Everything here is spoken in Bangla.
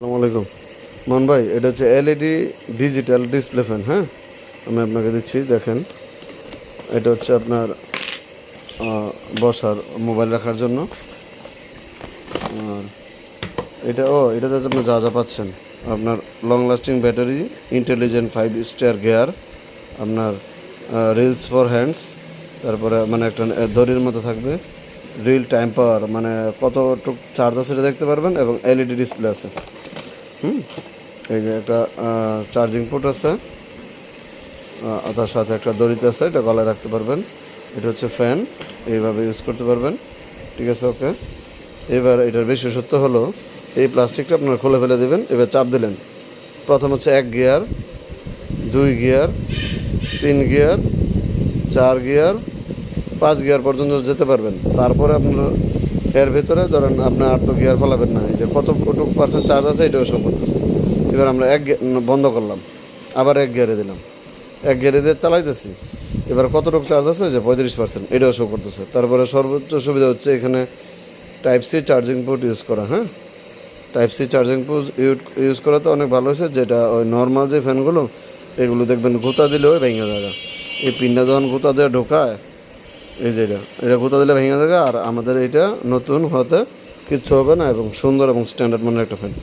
আসসালামু আলাইকুম মোহন ভাই, এটা হচ্ছে এলইডি ডিজিটাল ডিসপ্লে ফ্যান। হ্যাঁ, আমি আপনাকে দিচ্ছি, দেখেন। এটা হচ্ছে আপনার বসার মোবাইল রাখার জন্য। আর এটাতে আপনি যা যা পাচ্ছেন, আপনার long lasting battery, intelligent 5 star gear, আপনার রিলস ফর হ্যান্ডস, তারপরে মানে একটা দড়ির মতো থাকবে, রিল টাইম পাওয়ার, মানে কতটুক চার্জ আছে এটা দেখতে পারবেন, এবং এলইডি ডিসপ্লে আছে। এই যে একটা চার্জিং পোর্ট আছে, তার সাথে একটা দড়িতে আছে, এটা গলায় রাখতে পারবেন। এটা হচ্ছে ফ্যান, এইভাবে ইউজ করতে পারবেন। ঠিক আছে, ওকে। এবার এটার বিশেষত্ব হলো, এই প্লাস্টিকটা আপনার খুলে ফেলে দেবেন। এবার চাপ দিলেন, প্রথম হচ্ছে 1 gear, 2 gear, 3 gear, 4 gear, 5 gear পর্যন্ত যেতে পারবেন। তারপরে আপনার এর ভিতরে ধরেন আপনার 8 গিয়ার ফেলাবেন না, এই যে কতটুকু পার্সেন্ট চার্জ আছে এটাও শো করতেছে। এবার আমরা বন্ধ করলাম, আবার 1 গিয়ারে দিলাম, 1 গিয়ারে দিয়ে চালাইতেছি। এবার কতটুকু চার্জ আছে, যে 35%, এটাও শো করতেছে। তারপরে সর্বোচ্চ সুবিধা হচ্ছে এখানে type C charging port use করা। হ্যাঁ, type C charging port use করা তো অনেক ভালো হয়েছে। যেটা ওই নর্মাল যে ফ্যানগুলো, এগুলো দেখবেন গুঁতা দিলেও ভেঙে যাবে। এই পিনটা যখন গুঁতা দিয়ে ঢোকায়, এই যে এটা গুঁতা দিলে ভেঙে যাবে। আর আমাদের এটা নতুন হতে কিচ্ছু হবে না, এবং সুন্দর এবং স্ট্যান্ডার্ড মানের একটা ফ্যান।